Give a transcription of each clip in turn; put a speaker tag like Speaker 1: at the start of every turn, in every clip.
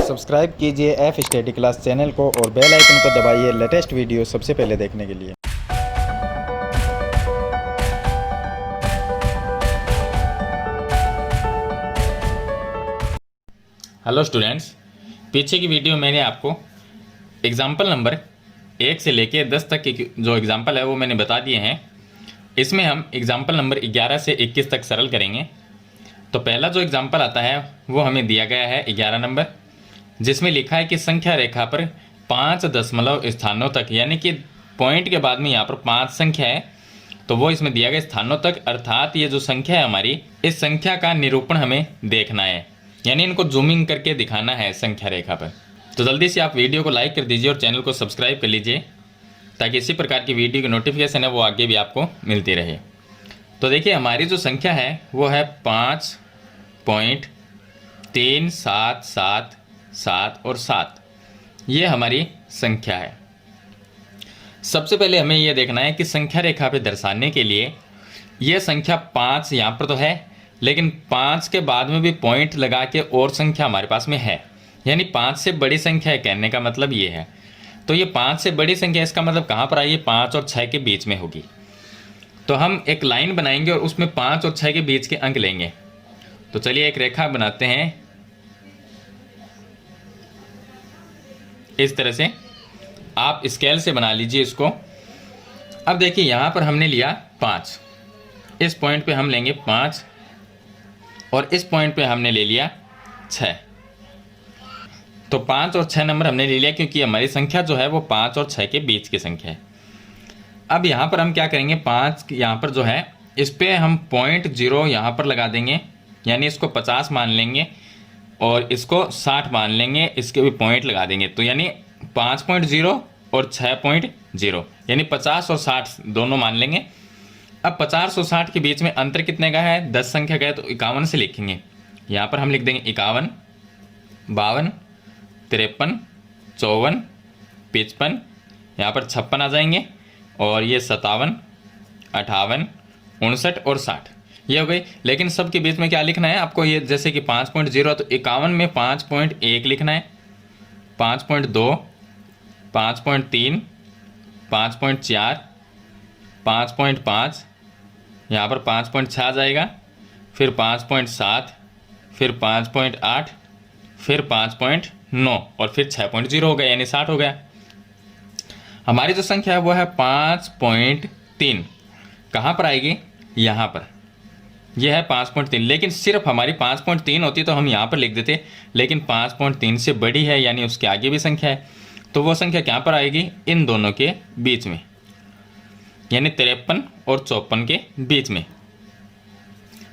Speaker 1: Subscribe कीजिए F study class channel को और बेल आइकन को दबाइए लेटेस्ट वीडियो सबसे पहले देखने के लिए।
Speaker 2: हेलो स्टूडेंट्स, पीछे की वीडियो मैंने आपको एग्जाम्पल नंबर 1 से लेके 10 तक की जो एग्जाम्पल है वो मैंने बता दिए हैं। इसमें हम एग्जाम्पल नंबर 11 से 21 तक सरल करेंगे। तो पहला जो एग्जाम्पल आता है वो हमें दिया गया है 11 नंबर, जिसमें लिखा है कि संख्या रेखा पर 5 दशमलव स्थानों तक, यानी कि पॉइंट के बाद में यहाँ पर 5 संख्या है तो वो इसमें दिया गया स्थानों तक, अर्थात ये जो संख्या है हमारी, इस संख्या का निरूपण हमें देखना है, यानी इनको जूमिंग करके दिखाना है संख्या रेखा पर। तो जल्दी से आप वीडियो को लाइक कर दीजिए और चैनल को सब्सक्राइब कर लीजिए ताकि इसी प्रकार की वीडियो की नोटिफिकेशन है वो आगे भी आपको मिलती रहे। तो देखिए हमारी जो संख्या है वो है 5.3777 और 7, ये हमारी संख्या है। सबसे पहले हमें यह देखना है कि संख्या रेखा पे दर्शाने के लिए यह संख्या 5 यहाँ पर तो है, लेकिन 5 के बाद में भी पॉइंट लगा के और संख्या हमारे पास में है, यानी 5 से बड़ी संख्या है। कहने का मतलब ये है, तो ये 5 से बड़ी संख्या, इसका मतलब कहाँ पर आई है? 5 और 6 के बीच में होगी। तो हम एक लाइन बनाएंगे और उसमें 5 और 6 के बीच के अंक लेंगे। तो चलिए एक रेखा बनाते हैं इस तरह से, आप स्केल से बना लीजिए इसको। अब देखिए यहाँ पर हमने लिया 5, इस पॉइंट पे हम लेंगे 5 और इस पॉइंट पे हमने ले लिया 6। तो 5 और 6 नंबर हमने ले लिया क्योंकि हमारी संख्या जो है वो 5 और 6 के बीच की संख्या है। अब यहाँ पर हम क्या करेंगे, 5 यहाँ पर जो है इस पर हम 0.0 यहाँ पर लगा देंगे, यानी इसको 50 मान लेंगे और इसको 60 मान लेंगे, इसके भी पॉइंट लगा देंगे। तो यानी 5.0 और 6.0, यानी 50 और 60 दोनों मान लेंगे। अब 50 और 60 के बीच में अंतर कितने का है? 10 संख्या का है, तो 51 से लिखेंगे। यहाँ पर हम लिख देंगे 51, 52, 53, 54, 55, यहाँ पर 56 आ जाएंगे और ये 57, 58, 59 और 60, ये हो गई। लेकिन सब के बीच में क्या लिखना है आपको? ये जैसे कि 5.0 तो 51 में 5.1 लिखना है, 5.2, 5.3, 5.4, 5.5, यहाँ पर 5.6 आ जाएगा, फिर 5.7, फिर 5.8, फिर 5.9 और फिर 6.0 हो गया, यानी 60 हो गया। हमारी जो संख्या है वो है 5.3। कहाँ पर आएगी? यहाँ पर, यह है 5.3। लेकिन सिर्फ हमारी 5.3 होती तो हम यहाँ पर लिख देते, लेकिन 5.3 से बड़ी है, यानी उसके आगे भी संख्या है, तो वो संख्या कहाँ पर आएगी? इन दोनों के बीच में, यानी 53 और 54 के बीच में।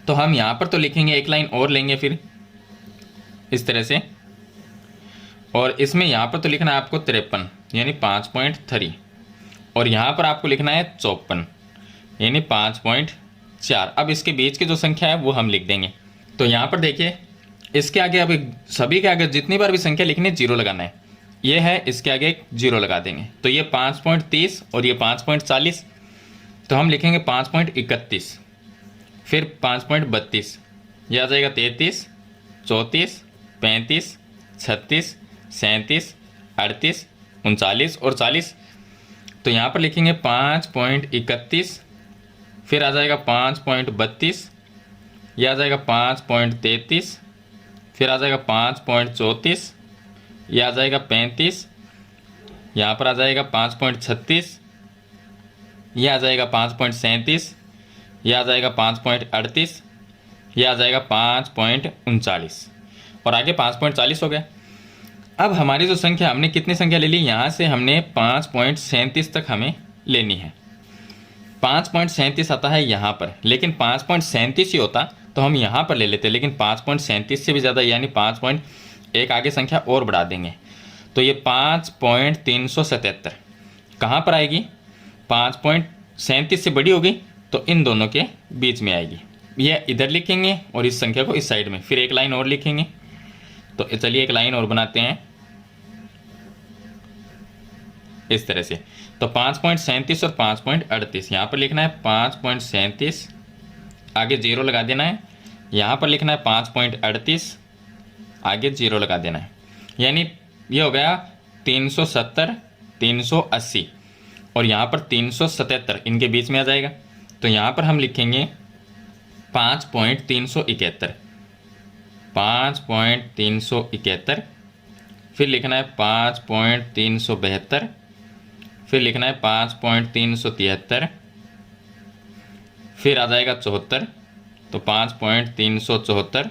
Speaker 2: तो हम यहाँ पर तो लिखेंगे, एक लाइन और लेंगे फिर इस तरह से, और इसमें यहाँ पर तो लिखना है आपको 53, यानी 5.3, और यहाँ पर आपको लिखना है 54, यानी 5.4। अब इसके बीच की जो संख्या है वो हम लिख देंगे। तो यहाँ पर देखिए इसके आगे, अब सभी के आगे जितनी बार भी संख्या लिखनी है 0 लगाना है। ये है, इसके आगे एक 0 लगा देंगे, तो ये 5.30 और ये 5.40, तो हम लिखेंगे 5.31, फिर 5.32, यह आ जाएगा 33, 34, 35, 36, 37, 38, 39 और 40। तो यहाँ पर लिखेंगे 5.31, फिर आ जाएगा 5.32, यह आ जाएगा 5.33, फिर आ जाएगा 5.34, यह आ जाएगा 35, यहाँ पर आ जाएगा 5.36, यह आ जाएगा 5.37, यह आ जाएगा 5.38, यह आ जाएगा 5.39 और आगे 5.40 हो गया। अब हमारी जो संख्या, हमने कितनी संख्या ले ली? यहाँ से हमने 5.37 तक हमें लेनी है। 5.37 आता है यहाँ पर, लेकिन 5.37 ही होता तो हम यहाँ पर ले लेते, लेकिन 5.37 से भी ज़्यादा, यानी 5.1 आगे संख्या और बढ़ा देंगे, तो ये 5.377 कहाँ पर आएगी? 5.37 से बड़ी होगी तो इन दोनों के बीच में आएगी। ये इधर लिखेंगे और इस संख्या को इस साइड में, फिर एक लाइन और लिखेंगे। तो चलिए एक लाइन और बनाते हैं इस तरह से। तो 5.37 और 5.38 यहाँ पर लिखना है 5.37, आगे 0 लगा देना है, यहाँ पर लिखना है 5.38, आगे 0 लगा देना है। यानी ये हो गया 370, 380 और यहाँ पर 377 इनके बीच में आ जाएगा। तो यहाँ पर हम लिखेंगे 5.371, 5.371, फिर लिखना है 5.372, फिर लिखना है 5.373, फिर आ जाएगा 74, तो 5.374,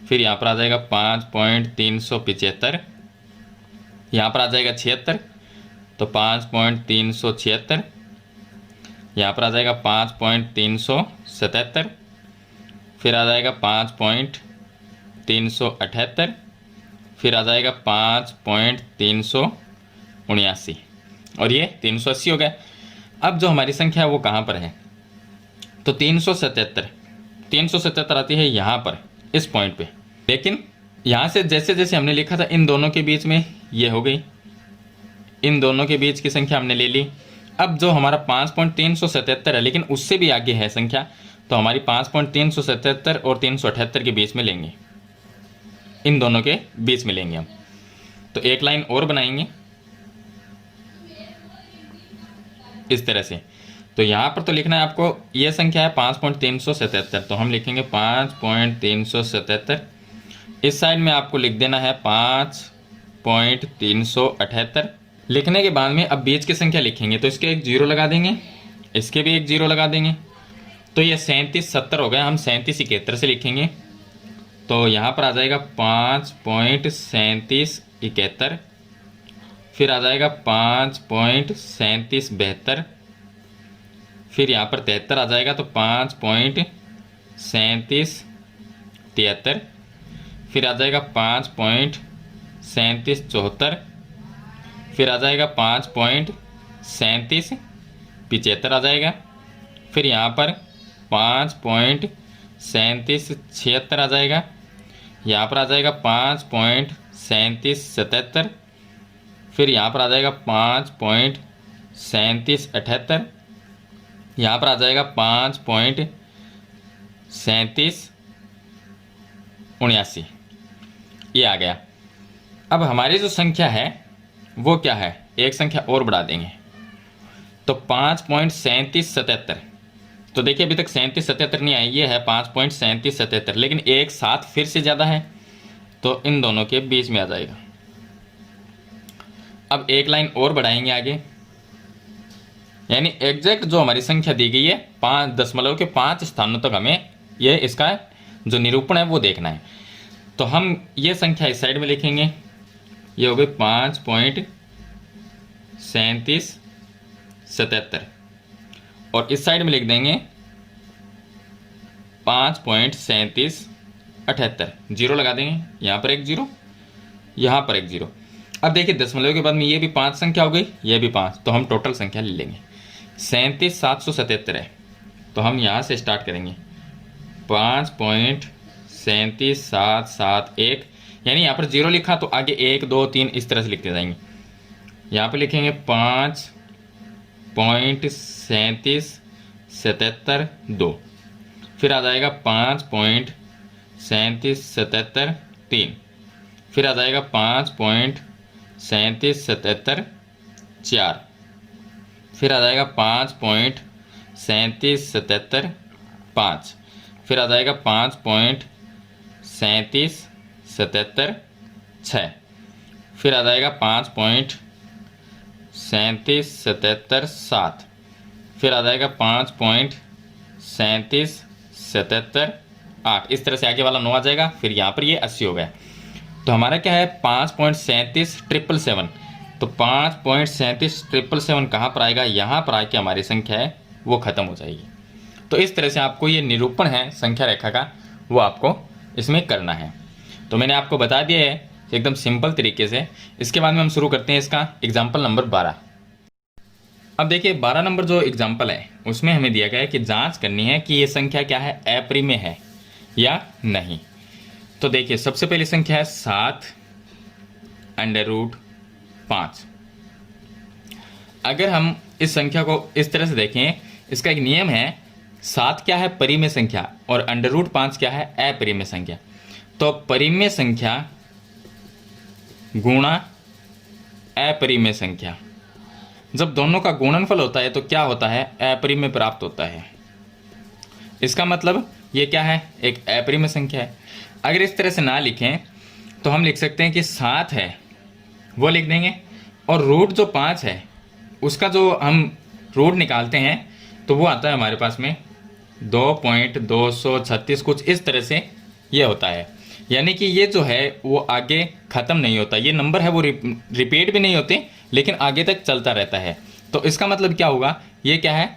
Speaker 2: फिर यहाँ पर आ जाएगा 5.375, यहाँ पर आ जाएगा 76, तो 5.376, यहाँ पर आ जाएगा 5.377, फिर आ जाएगा 5.378, फिर आ जाएगा 5.379 और ये 380 हो गया। अब जो हमारी संख्या है वो कहाँ पर है, तो 377 आती है यहाँ पर इस पॉइंट पे। लेकिन यहाँ से जैसे जैसे हमने लिखा था इन दोनों के बीच में ये हो गई, इन दोनों के बीच की संख्या हमने ले ली। अब जो हमारा 5.377 है लेकिन उससे भी आगे है संख्या, तो हमारी 5.377 और 378 के बीच में लेंगे, इन दोनों के बीच में लेंगे हम। तो एक लाइन और बनाएंगे इस तरह से। तो यहाँ पर तो लिखना है आपको, ये संख्या है 5.377, तो हम लिखेंगे 5.377। इस साइड में आपको लिख देना है 5.378। लिखने के बाद में अब बीच की संख्या लिखेंगे, तो इसके एक जीरो लगा देंगे, इसके भी एक जीरो लगा देंगे, तो ये 3770 हो गया। हम 3771 से लिखेंगे, तो यहाँ पर आ जाएगा 5.3771, फिर आ जाएगा 5.3772, फिर यहाँ पर 73 आ जाएगा, तो 5.3773, फिर आ जाएगा 5.3774, फिर आ जाएगा 5.3775 आ जाएगा, फिर यहाँ पर 5.3776 आ जाएगा, यहाँ पर आ जाएगा 5.3777, फिर यहाँ पर आ जाएगा 5.3778, यहाँ पर आ जाएगा 5.3779, ये आ गया। अब हमारी जो संख्या है वो क्या है, एक संख्या और बढ़ा देंगे, तो 5.3777। तो देखिए अभी तक 3777 नहीं आई, ये है 5.3777, लेकिन एक साथ फिर से ज़्यादा है, तो इन दोनों के बीच में आ जाएगा। अब एक लाइन और बढ़ाएंगे आगे, यानी एग्जैक्ट जो हमारी संख्या दी गई है 5 स्थानों तक हमें ये इसका जो निरूपण है वो देखना है। तो हम ये संख्या इस साइड में लिखेंगे, ये हो गई 5.3777 और इस साइड में लिख देंगे 5.3778, जीरो लगा देंगे, यहाँ पर एक जीरो, यहाँ पर एक जीरो। अब देखिए दशमलव के बाद में ये भी 5 संख्या हो गई, ये भी 5, तो हम टोटल संख्या ले लेंगे। 37777 है, तो हम यहाँ से स्टार्ट करेंगे 5.37771, यानी यहाँ पर जीरो लिखा तो आगे 1 2 3 इस तरह से लिखते जाएंगे। यहाँ पर लिखेंगे 5.3772, फिर आ जाएगा 5.3773, फिर आ जाएगा 5.3774, फिर आ जाएगा 5.3775, फिर आ जाएगा 5.3776, फिर आ जाएगा 5.3777, फिर आ जाएगा 5.3778, इस तरह से आगे वाला 9 आ जाएगा, फिर यहाँ पर ये 80 हो गया। तो हमारा क्या है 5.37777, तो 5.37777 कहाँ पर आएगा, यहाँ पर आके हमारी संख्या है वो ख़त्म हो जाएगी। तो इस तरह से आपको ये निरूपण है संख्या रेखा का, वो आपको इसमें करना है। तो मैंने आपको बता दिया है एकदम सिंपल तरीके से। इसके बाद में हम शुरू करते हैं इसका एग्जाम्पल नंबर 12। अब देखिए 12 नंबर जो एग्जाम्पल है उसमें हमें दिया गया है कि जांच करनी है कि ये संख्या क्या है, अप्रिमेय है या नहीं। तो देखिए सबसे पहली संख्या है 7√5। अगर हम इस संख्या को इस तरह से देखें, इसका एक नियम है, 7 क्या है परिमेय संख्या और √5 क्या है अपरिमेय संख्या। तो परिमेय संख्या गुणा अपरिमेय संख्या। जब दोनों का गुणनफल होता है तो क्या होता है, अपरिमेय प्राप्त होता है। इसका मतलब ये क्या है, एक अपरिमेय संख्या है। अगर इस तरह से ना लिखें तो हम लिख सकते हैं कि 7 है वो लिख देंगे, और रूट जो 5 है उसका जो हम रूट निकालते हैं तो वो आता है हमारे पास में 2.236 कुछ इस तरह से ये होता है। यानी कि ये जो है वो आगे ख़त्म नहीं होता, ये नंबर है वो रिपीट भी नहीं होते लेकिन आगे तक चलता रहता है। तो इसका मतलब क्या होगा, ये क्या है,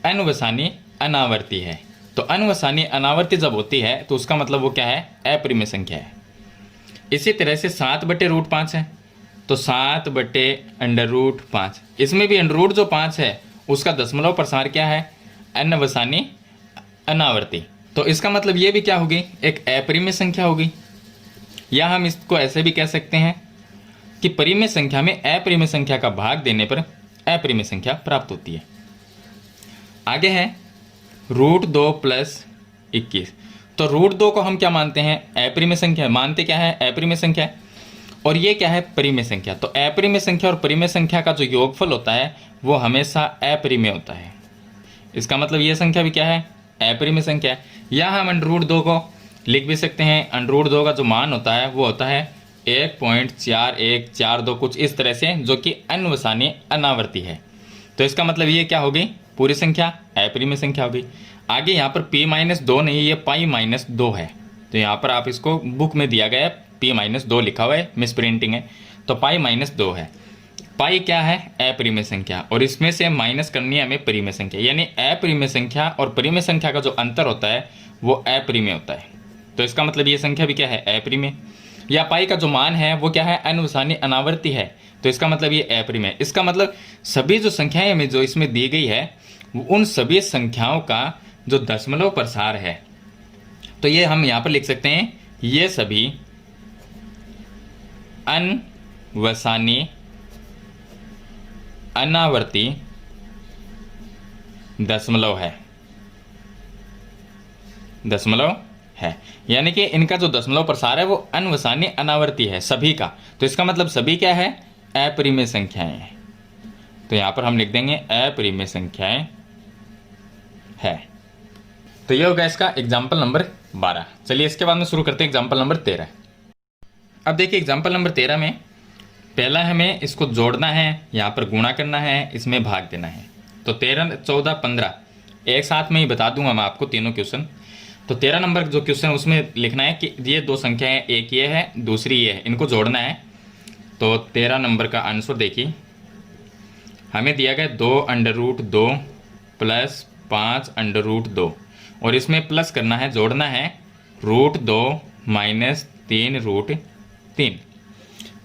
Speaker 2: अनवसानी अनावर्ती है। तो अनवसानी अनावर्ती जब होती है तो उसका मतलब वो क्या है, अपरिमेय संख्या है। इसी तरह से 7/√5 है, तो 7/√5, इसमें भी अंडर जो 5 है उसका दशमलव प्रसार क्या है, अनवसानी अनावर्ती। तो इसका मतलब ये भी क्या होगी, एक अपरिमेय संख्या होगी। या हम इसको ऐसे भी कह सकते हैं कि परिमेय संख्या में अपरिमेय संख्या का भाग देने पर अपरिमेय संख्या प्राप्त होती है। आगे है √2 + 21। तो √2 को हम क्या मानते हैं, अपरिमेय संख्या मानते, क्या है, अपरिमेय संख्या है। और ये क्या है, परिमेय संख्या। तो अपरिमेय संख्या और परिमेय संख्या का जो योगफल होता है वो हमेशा अपरिमेय होता है। इसका मतलब ये संख्या भी क्या है, अपरिमेय संख्या है। या हम √2 को लिख भी सकते हैं, √2 का जो मान होता है वो होता है 1.4142 कुछ इस तरह से, जो कि अनवसानी अनावर्ती है। तो इसका मतलब ये क्या होगी, पूरी संख्या अपरिमेय संख्या होगी। आगे यहाँ पर p-2 नहीं, ये π-2 है। तो यहाँ पर आप इसको बुक में दिया गया है p-2 लिखा हुआ है, मिस प्रिंटिंग है, तो π-2 है। पाई क्या है, अपरिमेय संख्या, और इसमें से माइनस करनी है हमें परिमेय संख्या। यानी अपरिमेय संख्या और परिमेय संख्या का जो अंतर होता है वो अपरिमेय होता है। तो इसका मतलब ये संख्या भी क्या है, अपरिमेय। या पाई का जो मान है वो क्या है, अनवसानी अनावर्ती है, तो इसका मतलब ये अपरिमेय। इसका मतलब सभी जो संख्याएं हमें जो इसमें दी गई है उन सभी संख्याओं का जो दशमलव प्रसार है, तो ये हम यहाँ पर लिख सकते हैं, ये सभी अनवसानी अनावर्ती दशमलव है, दशमलव है। यानी कि इनका जो दशमलव प्रसार है वो अनवसानी अनावर्ती है सभी का। तो इसका मतलब सभी क्या है, अपरिमेय संख्याएं हैं। तो यहां पर हम लिख देंगे अपरिमेय संख्याएं है। तो ये होगा इसका एग्जाम्पल नंबर 12। चलिए इसके बाद में शुरू करते हैं एग्जाम्पल नंबर 13। अब देखिए एग्जाम्पल नंबर 13 में पहला हमें इसको जोड़ना है, यहाँ पर गुणा करना है, इसमें भाग देना है। तो 13, 14, 15 एक साथ में ही बता दूंगा मैं आपको तीनों क्वेश्चन। तो 13 नंबर जो क्वेश्चन है उसमें लिखना है कि ये दो संख्याएं, एक ये है दूसरी ये है, इनको जोड़ना है। तो 13 नंबर का आंसर देखिए, हमें दिया गया 2√2 + 5√2, और इसमें प्लस करना है, जोड़ना है √2 - 3√3।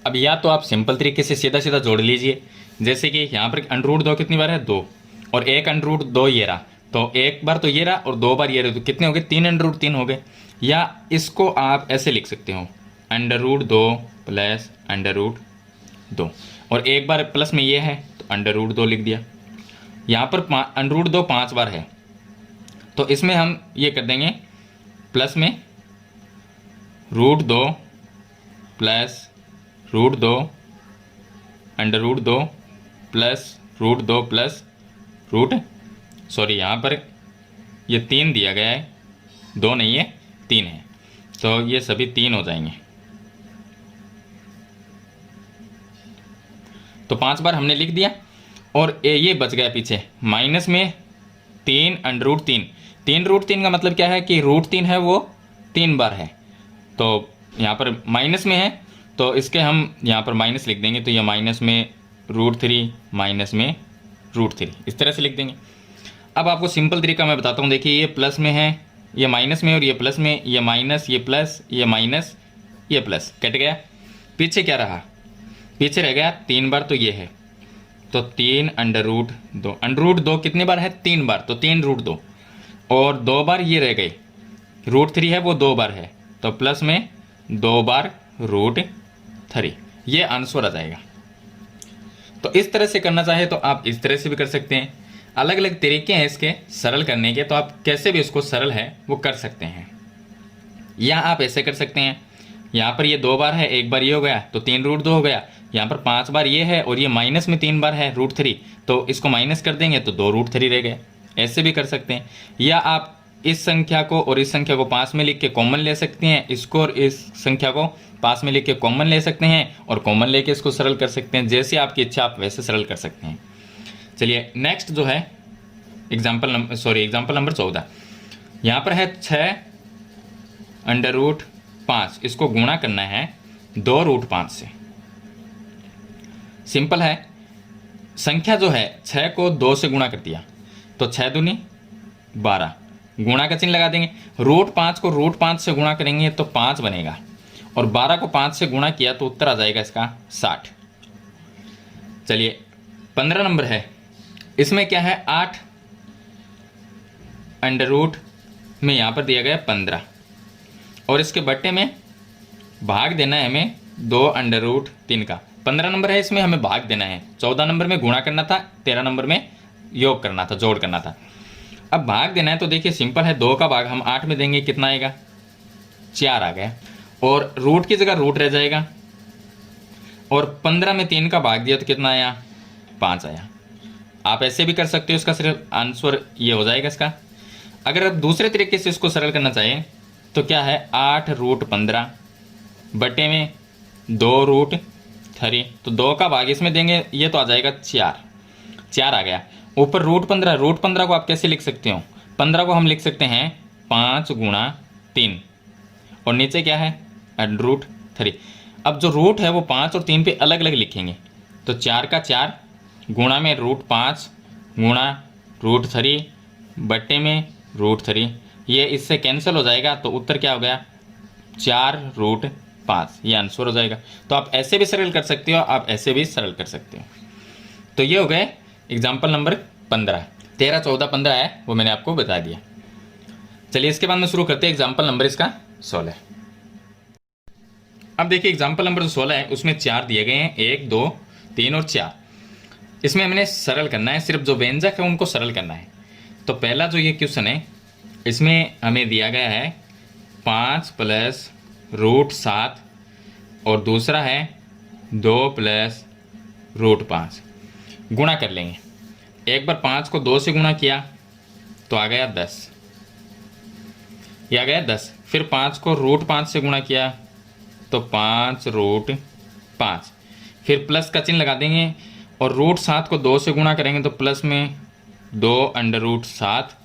Speaker 2: अब या तो आप सिंपल तरीके से सीधा सीधा जोड़ लीजिए, जैसे कि यहाँ पर √2 कितनी बार है, 2, और एक √2 ये रहा, तो एक बार तो ये रहा और 2 बार ये रहा, तो कितने हो गए, 3√3 हो गए। या इसको आप ऐसे लिख सकते हो, √2 + √2, और एक बार प्लस में ये है तो √2 लिख दिया। यहाँ पर √2 5 बार है, तो इसमें हम ये कर देंगे प्लस में √2 + √2 √2 + √2 + सॉरी यहाँ पर ये 3 दिया गया है, 2 नहीं है 3 है, तो ये सभी 3 हो जाएंगे। तो 5 बार हमने लिख दिया, और ये बच गया पीछे माइनस में 3√3। 3√3 का मतलब क्या है कि √3 है वो 3 बार है, तो यहाँ पर माइनस में है तो इसके हम यहाँ पर माइनस लिख देंगे, तो ये माइनस में √3 माइनस में √3 इस तरह से लिख देंगे। अब आपको सिंपल तरीका मैं बताता हूँ, देखिए ये प्लस में है, ये माइनस में, और ये प्लस में, ये माइनस, ये प्लस, ये माइनस, ये प्लस, कट गया। पीछे क्या रहा, पीछे रह गया 3 बार, तो ये है, तो 3√2। √2 कितने बार है, 3 बार, तो 3√2, और 2 बार ये रह गई, √3 है वो 2 बार है, तो प्लस में 2 बार √3, ये आंसर आ जाएगा। तो इस तरह से करना चाहे तो आप इस तरह से भी कर सकते हैं, अलग अलग तरीके हैं इसके सरल करने के, तो आप कैसे भी इसको सरल है वो कर सकते हैं। या आप ऐसे कर सकते हैं, यहाँ पर ये 2 बार है, एक बार ये हो गया तो 3√2 हो गया। यहाँ पर 5 बार ये है और ये माइनस में 3 बार है √3, तो इसको माइनस कर देंगे तो 2√3 रह गए। ऐसे भी कर सकते हैं, या आप इस संख्या को और इस संख्या को पास में लिख के कॉमन ले सकते हैं, इसको और इस संख्या को पास में लिख के कॉमन ले सकते हैं और कॉमन लेके इसको सरल कर सकते हैं। जैसे आपकी इच्छा आप वैसे सरल कर सकते हैं। चलिए नेक्स्ट जो है एग्जाम्पल नंबर 14। यहाँ पर है 6√5, इसको गुणा करना है 2√5 से। सिंपल है, संख्या जो है 6 को 2 से गुणा कर दिया तो 6 दूनी 12, गुणा का चिन्ह लगा देंगे। √5 को √5 से गुणा करेंगे तो 5 बनेगा और 12 को 5 से गुणा किया तो उत्तर आ जाएगा इसका 60। चलिए 15 नंबर है, इसमें क्या है 8 अंडर में यहाँ पर दिया गया 15 और इसके बट्टे में भाग देना है हमें 2√3 का। 15 नंबर है, इसमें हमें भाग देना है। 14 नंबर में गुणा करना था, 13 नंबर में योग करना था, जोड़ करना था। अब भाग देना है तो देखिए सिंपल है, 2 का भाग हम 8 में देंगे, कितना आएगा 4 आ गया और रूट की जगह रूट रह जाएगा और 15 में 3 का भाग दिया तो कितना आया 5 आया। आप ऐसे भी कर सकते हो, इसका सिर्फ आंसर ये हो जाएगा इसका। अगर आप दूसरे तरीके से इसको सरल करना चाहें तो क्या है 8√15 बटे में 2√3, तो 2 का भाग इसमें देंगे ये तो आ जाएगा 4 आ गया। ऊपर √15 को आप कैसे लिख सकते हो, 15 को हम लिख सकते हैं 5 गुणा 3 और नीचे क्या है √3। अब जो रूट है वो 5 और 3 पे अलग अलग लिखेंगे तो 4 का 4 गुणा में √5 गुणा √3 बट्टे में √3, ये इससे कैंसिल हो जाएगा तो उत्तर क्या हो गया 4√5, ये आंसर हो जाएगा। तो आप ऐसे भी सरल कर सकते हो, आप ऐसे भी सरल कर सकते हो। तो ये हो गए एग्जाम्पल नंबर 15। 13, 14, 15 है वो मैंने आपको बता दिया। चलिए इसके बाद में शुरू करते हैं एग्जाम्पल नंबर इसका 16। अब देखिए एग्जाम्पल नंबर जो 16 है उसमें 4 दिए गए हैं, 1, 2, 3 और 4। इसमें हमने सरल करना है, सिर्फ जो व्यंजक है उनको सरल करना है। तो पहला जो ये क्वेश्चन है इसमें हमें दिया गया है 5 + √7 और दूसरा है 2 + √5। गुणा कर लेंगे, एक बार 5 को 2 से गुणा किया तो आ गया 10, ये आ गया 10। फिर 5 को √5 से गुणा किया तो 5√5, फिर प्लस का चिन्ह लगा देंगे और √7 को 2 से गुणा करेंगे तो प्लस में 2√7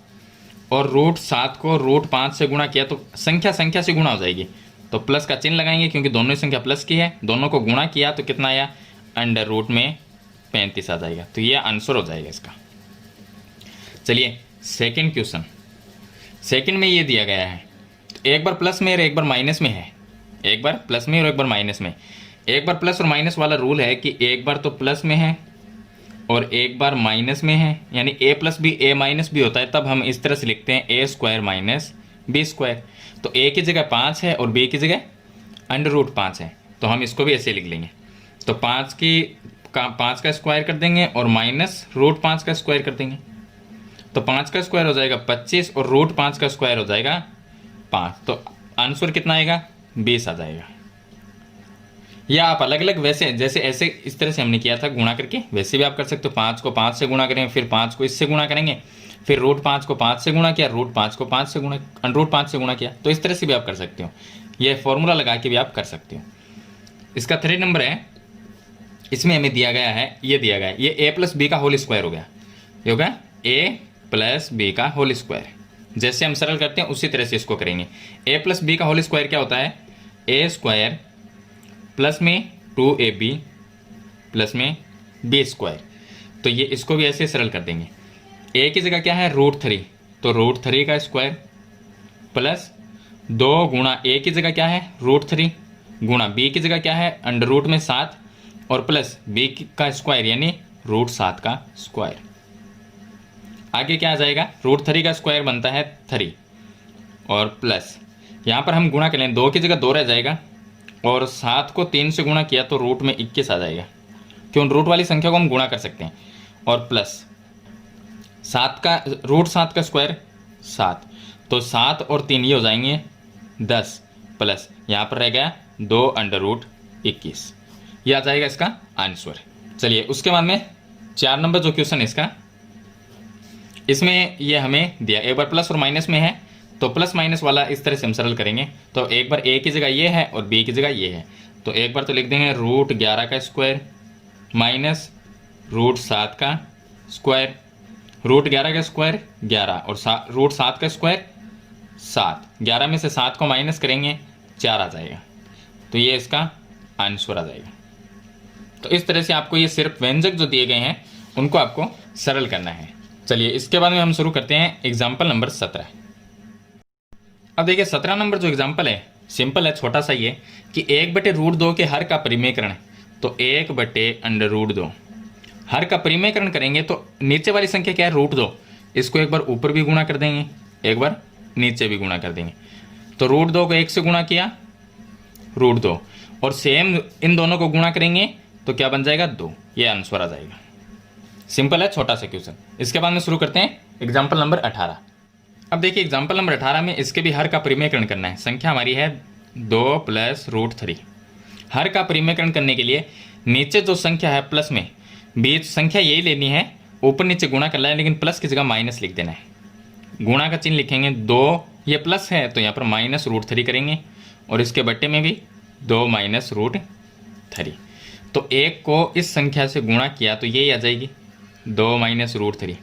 Speaker 2: और √7 को √5 से गुणा किया तो संख्या से गुणा हो जाएगी तो प्लस का चिन्ह लगाएंगे क्योंकि दोनों ही संख्या प्लस की है। दोनों को गुणा किया तो कितना आया √35 आ जाएगा, तो ये आंसर हो जाएगा इसका। चलिए सेकंड क्वेश्चन, सेकंड में ये दिया गया है एक बार प्लस में और एक बार माइनस में है, एक बार प्लस में और एक बार माइनस में। एक बार प्लस और माइनस वाला रूल है कि एक बार तो प्लस में है और एक बार माइनस में है, यानी a + b a - भी होता है, तब हम इस तरह से लिखते हैं a² - b²। तो a की जगह 5 है और b की जगह √5 है, तो हम इसको भी ऐसे लिख लेंगे। तो 5 का स्क्वायर कर देंगे और माइनस √5 का स्क्वायर कर देंगे तो 5 का स्क्वायर हो जाएगा 25 और √5 का स्क्वायर हो जाएगा 5, तो आंसर कितना आएगा 20 आ जाएगा। या आप अलग अलग वैसे जैसे ऐसे इस तरह से हमने किया था गुणा करके, वैसे भी आप कर सकते हो। 5 को 5 से गुणा करेंगे, फिर 5 को इससे गुणा करेंगे, फिर √5 को 5 से गुणा किया, √5 को 5 से गुणा √5 से गुणा किया, तो इस तरह से भी आप कर सकते हो। ये फॉर्मूला लगा के भी आप कर सकते हो। इसका 3 नंबर है, इसमें हमें दिया गया है ये दिया गया है ये a + b का होल स्क्वायर हो गया, ये होगा a + b का होल स्क्वायर। जैसे हम सरल करते हैं उसी तरह से इसको करेंगे। a + b का होल स्क्वायर क्या होता है a² प्लस में 2ab प्लस में b²। तो ये इसको भी ऐसे सरल कर देंगे। a की जगह क्या है √3, तो √3 का स्क्वायर प्लस 2 गुणा a की जगह क्या है √3 गुणा b की जगह क्या है √7 और प्लस b का स्क्वायर यानी √7 का स्क्वायर। आगे क्या आ जाएगा √3 का स्क्वायर बनता है 3 और प्लस यहाँ पर हम गुणा कर लें, 2 की जगह 2 रह जाएगा और 7 को 3 से गुणा किया तो रूट में 21 आ जाएगा, क्यों रूट वाली संख्या को हम गुणा कर सकते हैं। और प्लस 7 का √7 का स्क्वायर 7, तो 7 और 3 ये हो जाएंगे 10 प्लस यहाँ पर रह गया 2√21। यह आ जाएगा इसका आंसर। चलिए उसके बाद में 4 नंबर जो क्वेश्चन है इसका, इसमें ये हमें दिया, एक बार प्लस और माइनस में है तो प्लस माइनस वाला इस तरह से हम सरल करेंगे। तो एक बार ए की जगह ये है और बी की जगह ये है, तो एक बार तो लिख देंगे √11 का स्क्वायर माइनस √7 का स्क्वायर। √11 का स्क्वायर 11 और √7 का स्क्वायर 7। 11 में से 7 को माइनस करेंगे 4 आ जाएगा, तो ये इसका आंसर आ जाएगा। तो इस तरह से आपको ये सिर्फ व्यंजक जो दिए गए हैं उनको आपको सरल करना है। चलिए इसके बाद में हम शुरू करते हैं एग्जाम्पल नंबर 17। अब देखिए 17 नंबर जो एग्जाम्पल है सिंपल है, छोटा सा ये कि 1/√2 के हर का परिमेयकरण, तो 1/√2 हर का परिमेयकरण करेंगे तो नीचे वाली संख्या क्या है √2, इसको एक बार ऊपर भी गुणा कर देंगे, एक बार नीचे भी गुणा कर देंगे। तो √2 को 1 से गुणा किया √2, और सेम इन दोनों को गुणा करेंगे तो क्या बन जाएगा 2। ये आंसर आ जाएगा। सिंपल है, छोटा सा क्वेश्चन। इसके बाद में शुरू करते हैं एग्जाम्पल नंबर 18। अब देखिए एग्जाम्पल नंबर 18 में इसके भी हर का परिमेयकरण करना है। संख्या हमारी है 2 + √3। हर का परिमेयकरण करने के लिए नीचे जो संख्या है प्लस में, बीच संख्या यही लेनी है, ऊपर नीचे गुणा करना है, लेकिन प्लस की जगह माइनस लिख देना है। गुणा का चिन्ह लिखेंगे 2, ये प्लस है तो यहाँ पर -√3 करेंगे, और इसके बट्टे में भी 2 - √3। तो 1 को इस संख्या से गुणा किया तो यही आ जाएगी 2 - √3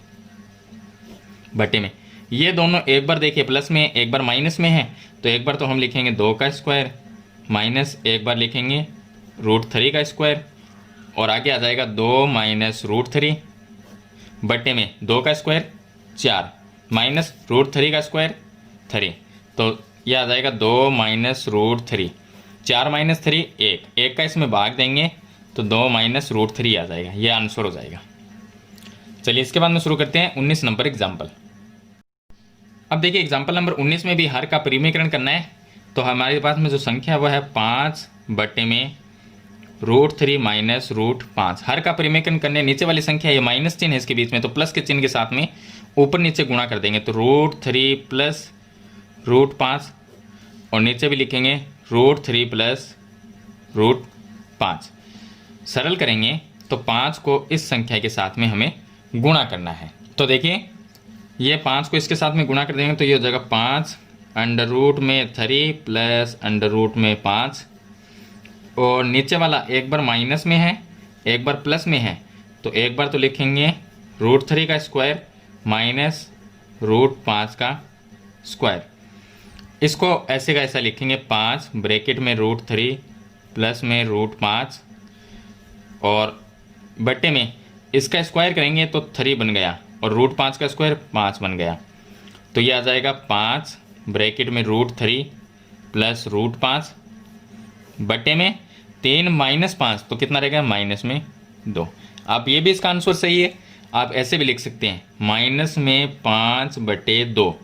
Speaker 2: बट्टे में। ये दोनों एक बार देखिए प्लस में एक बार माइनस में है, तो एक बार तो हम लिखेंगे 2 का स्क्वायर माइनस एक बार लिखेंगे √3 का स्क्वायर, और आगे आ जाएगा 2 - √3 बट्टे में 2 का स्क्वायर 4 माइनस √3 का स्क्वायर 3। तो यह आ जाएगा 2 - √3, 4 - 3 1 का इसमें भाग देंगे तो 2 - √3 आ जाएगा। यह आंसर हो जाएगा। चलिए इसके बाद में शुरू करते हैं 19 नंबर एग्जाम्पल। अब देखिए एग्जाम्पल नंबर 19 में भी हर का परिमेयकरण करना है। तो हमारे पास में जो संख्या है वह है 5 बट्टे में √3 - √5। हर का परिमेयकरण करने नीचे वाली संख्या ये माइनस चिन्ह है इसके बीच में, तो प्लस के चिन्ह के साथ में ऊपर नीचे गुणा कर देंगे, तो √3 + √5, और नीचे भी लिखेंगे √3 + √5। सरल करेंगे तो 5 को इस संख्या के साथ में हमें गुणा करना है। तो देखिए ये 5 को इसके साथ में गुणा कर देंगे तो ये हो जाएगा 5 √3 + √5, और नीचे वाला एक बार माइनस में है एक बार प्लस में है, तो एक बार तो लिखेंगे √3 का स्क्वायर माइनस √5 का स्क्वायर। इसको ऐसे का ऐसा लिखेंगे 5 ब्रैकेट में √3 प्लस में √5, और बट्टे में इसका स्क्वायर करेंगे तो 3 बन गया, और √5 का स्क्वायर 5 बन गया। तो ये आ जाएगा 5 ब्रैकेट में √3 प्लस √5 बट्टे में 3 - 5, तो कितना रहेगा -2। आप ये भी इसका आंसर सही है, आप ऐसे भी लिख सकते हैं -5/2,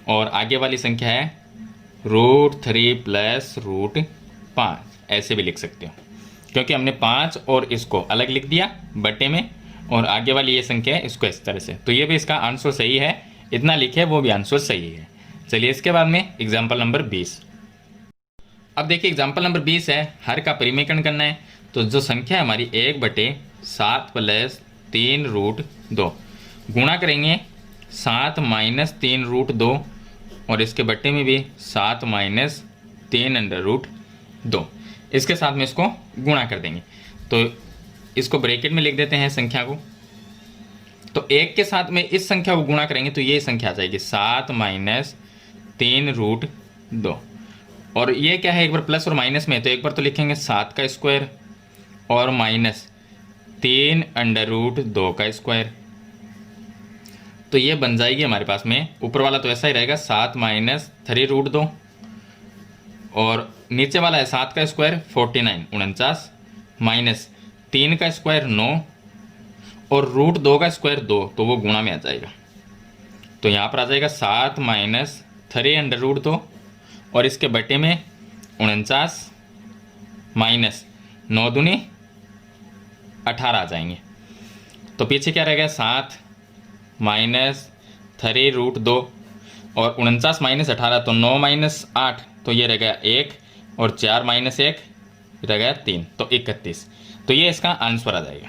Speaker 2: और आगे वाली संख्या है √3 प्लस √5, ऐसे भी लिख सकते हो, क्योंकि हमने 5 और इसको अलग लिख दिया बट्टे में, और आगे वाली ये संख्या है इसको इस तरह से। तो ये भी इसका आंसर सही है, इतना लिखे वो भी आंसर सही है। चलिए इसके बाद में एग्जाम्पल नंबर 20। अब देखिए एग्जाम्पल नंबर 20 है, हर का परिमेयकरण करना है। तो जो संख्या है हमारी 1/7 + 3√2, गुणा करेंगे 7 - 3√2, और इसके बट्टे में भी 7 - 3√2, इसके साथ में इसको गुणा कर देंगे। तो इसको ब्रैकेट में लिख देते हैं संख्या को। तो 1 के साथ में इस संख्या को गुणा करेंगे तो ये संख्या आ जाएगी 7 - 3√2, और ये क्या है एक बार प्लस और माइनस में है, तो एक बार तो लिखेंगे 7 का स्क्वायर और माइनस 3√2 का स्क्वायर। तो ये बन जाएगी हमारे पास में, ऊपर वाला तो ऐसा ही रहेगा 7 - 3√2, और नीचे वाला है 7 का स्क्वायर 49 49 माइनस 3 का स्क्वायर 9, और √2 का स्क्वायर 2, तो वो गुणा में आ जाएगा। तो यहाँ पर आ जाएगा 7 - 3√2, और इसके बटे में 49 माइनस 9 दूनी 18 आ जाएंगे। तो पीछे क्या रहेगा 7 - 3√2, और 49 - 18, तो 9 - 8, तो ये रहेगा 1, और 4 माइनस 1 रह गया 3, तो 31। तो ये इसका आंसर आ जाएगा।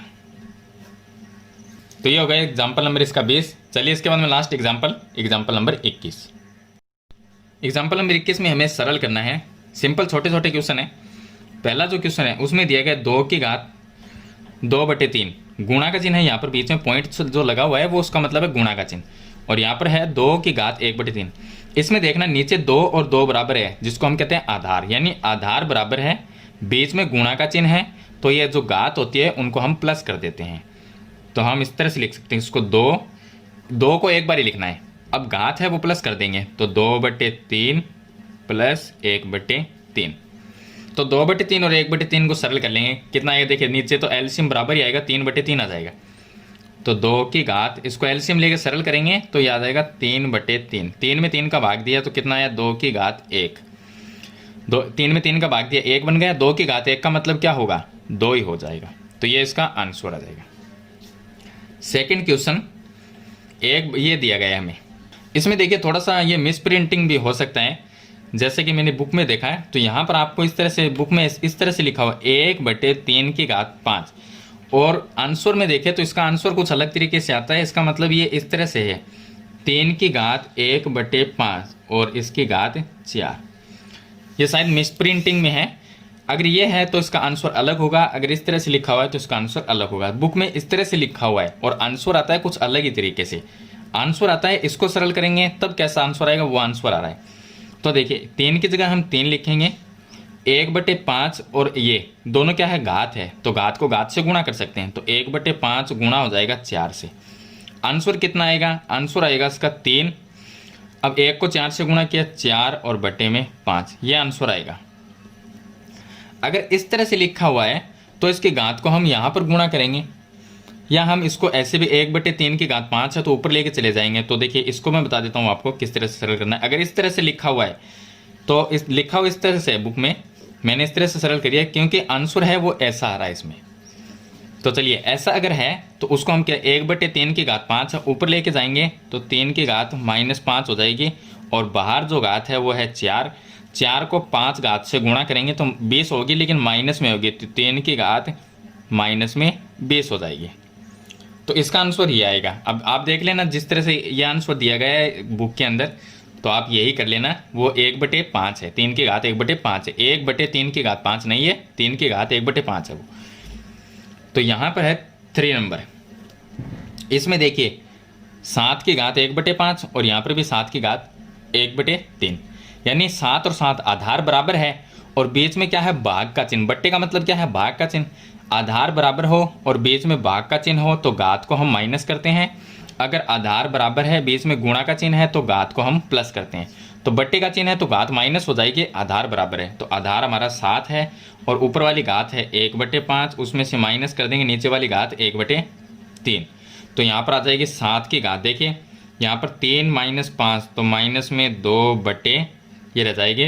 Speaker 2: तो ये हो गया एग्जाम्पल नंबर इसका 20। चलिए इसके बाद में last example number 21। Example number 21 में हमें सरल करना है। सिंपल छोटे छोटे क्वेश्चन है। पहला जो क्वेश्चन है उसमें दिया गया 2 की घात 2/3, गुणा का चिन्ह है यहाँ पर, बीच में पॉइंट जो लगा हुआ है वो उसका मतलब है गुणा का चिन्ह, और यहाँ पर है 2 की घात 1/3। इसमें देखना नीचे 2 और 2 बराबर है, जिसको हम कहते हैं आधार, यानी आधार बराबर है, बीच में गुणा का चिन्ह है, तो ये जो घात होती है उनको हम प्लस कर देते हैं। तो हम इस तरह से लिख सकते हैं इसको, 2 को एक बार ही लिखना है, अब घात है वो प्लस कर देंगे, तो 2/3 प्लस 1/3। तो 2/3 और 1/3 को सरल कर लेंगे, कितना आएगा देखिए, नीचे तो एलसीएम बराबर ही आएगा, 3/3 आ जाएगा। तो 2 की घात, इसको एलसीएम लेके सरल करेंगे तो ये आ जाएगा 3/3। 3 में 3 का भाग दिया तो कितना आया, 2 की घात 1। 3 में 3 का भाग दिया 1 बन गया, 2 की घात 1 का मतलब क्या होगा, 2 ही हो जाएगा। तो ये इसका आंसर आ जाएगा। सेकंड क्वेश्चन एक ये दिया गया है हमें, इसमें देखिए थोड़ा सा ये मिस प्रिंटिंग भी हो सकता है, जैसे कि मैंने बुक में देखा है। तो यहाँ पर आपको इस तरह से बुक में इस तरह से लिखा हुआ 1/3 की घात 5, और आंसर में देखें तो इसका आंसर कुछ अलग तरीके से आता है। इसका मतलब ये इस तरह से है, 3 की घात 1/5 और इसकी घात 4। ये शायद मिस प्रिंटिंग में है, अगर ये है तो इसका आंसर अलग होगा, अगर इस तरह से लिखा हुआ है तो इसका आंसर अलग होगा। बुक में इस तरह से लिखा हुआ है और आंसर आता है कुछ अलग ही तरीके से। आंसर आता है, इसको सरल करेंगे तब कैसा आंसर आएगा, वो आंसर आ रहा है। तो देखिए 3 की जगह हम 3 लिखेंगे, 1/5 और ये दोनों क्या है, घात है, तो घात को घात से गुणा कर सकते हैं, तो 1/5 गुणा हो जाएगा 4 से। आंसर कितना आएगा, आंसर आएगा इसका 3। अब 1 को 4 से गुणा किया, 4 और बटे में 5, ये आंसर आएगा। अगर इस तरह से लिखा हुआ है तो इसकी घात को हम यहाँ पर गुणा करेंगे, या हम इसको ऐसे भी 1/3 की घात 5 है तो ऊपर लेके चले जाएंगे। तो देखिए इसको मैं बता देता हूँ आपको किस तरह से सरल करना है। अगर इस तरह से लिखा हुआ है तो लिखा हुआ इस तरह से बुक में, मैंने इस तरह से सरल करिए क्योंकि आंसर है वो ऐसा आ रहा है इसमें। तो चलिए ऐसा अगर है तो उसको हम क्या, 1/3 की घात 5 है, ऊपर लेके जाएंगे तो 3 की घात -5 हो जाएगी, और बाहर जो घात है वो है 4। 4 को 5 घात से गुणा करेंगे तो 20 होगी, लेकिन माइनस में होगी, तो 3 की घात -20 हो जाएगी। तो इसका आंसर ये आएगा। अब आप देख लेना जिस तरह से ये आंसर दिया गया है बुक के अंदर, तो आप यही कर लेना, वो 1/5 है, 3 की घात 1/5 है, 1/3 की घात 5 नहीं है, 3 की घात 1/5 है वो। तो यहाँ पर है 3 नंबर, इसमें देखिए 7 की घात 1/5 और यहाँ पर भी 7 की घात 1/3, यानी 7 और 7 आधार बराबर है, और बीच में क्या है, भाग का चिन्ह। बट्टे का मतलब क्या है, भाग का चिन्ह। आधार बराबर हो और बीच में भाग का चिन्ह हो तो घात को हम माइनस करते हैं, अगर आधार बराबर है बीच में गुणा का चिन्ह है तो घात को हम प्लस करते हैं। तो बट्टे का चिन्ह है तो घात माइनस हो जाएगी, आधार बराबर है, तो आधार हमारा 7 है और ऊपर वाली घात है 1/5, उसमें से माइनस कर देंगे नीचे वाली घात 1/3। तो यहाँ पर आ जाएगी 7 की घात, देखिए यहाँ पर 3 - 5 तो माइनस में 2 ये रह जाएगी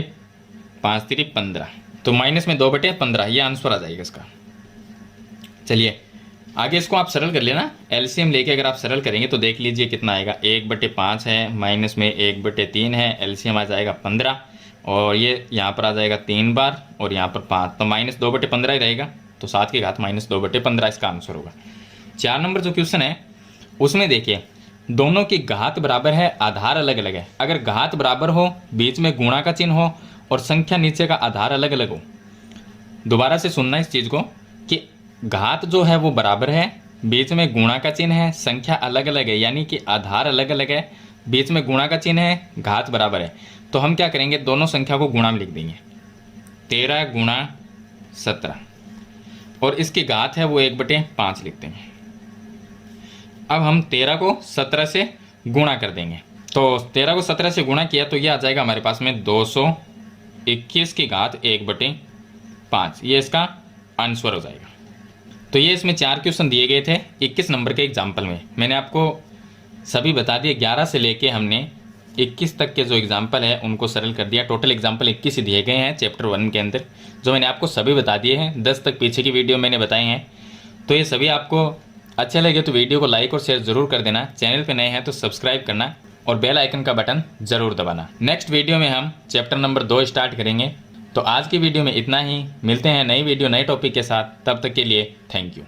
Speaker 2: 5 3 15, तो माइनस में 2/15, ये आंसर आ जाएगा इसका। चलिए आगे इसको आप सरल कर लेना, एलसीएम लेके अगर आप सरल करेंगे तो देख लीजिए कितना आएगा, 1/5 है, माइनस में 1/3 है, एलसीएम आ जाएगा 15, और ये यहाँ पर आ जाएगा 3 बार और यहाँ पर 5, तो -2/15 ही रहेगा, तो 7 की घात -2/15 इसका आंसर होगा। 4 नंबर जो क्वेश्चन है उसमें देखिए दोनों की घात बराबर है, आधार अलग अलग है। अगर घात बराबर हो, बीच में गुणा का चिन्ह हो और संख्या नीचे का आधार अलग अलग हो, दोबारा से सुनना इस चीज़ को कि घात जो है वो बराबर है, बीच में गुणा का चिन्ह है, संख्या अलग अलग है, यानी कि आधार अलग अलग है, बीच में गुणा का चिन्ह है, घात बराबर है, तो हम क्या करेंगे, दोनों संख्या को गुणा में लिख देंगे, 13 × 17, और इसकी घात है वो 1/5 लिखते हैं। अब हम 13 को 17 से गुणा कर देंगे, तो 13 को 17 से गुणा किया तो ये आ जाएगा हमारे पास में 221 की घात 1/5, ये इसका आंसर हो जाएगा। तो ये इसमें 4 क्वेश्चन दिए गए थे 21 नंबर के एग्जाम्पल में, मैंने आपको सभी बता दिए। 11 से लेके हमने 21 तक के जो एग्जाम्पल है उनको सरल कर दिया। टोटल एग्जाम्पल 21 ही दिए गए हैं चैप्टर 1 के अंदर, जो मैंने आपको सभी बता दिए हैं। 10 तक पीछे की वीडियो मैंने बताए हैं। तो ये सभी आपको अच्छे लगे तो वीडियो को लाइक और शेयर ज़रूर कर देना। चैनल पे नए हैं तो सब्सक्राइब करना और बेल आइकन का बटन ज़रूर दबाना। नेक्स्ट वीडियो में हम चैप्टर नंबर 2 स्टार्ट करेंगे, तो आज की वीडियो में इतना ही। मिलते हैं नई वीडियो नए टॉपिक के साथ, तब तक के लिए थैंक यू।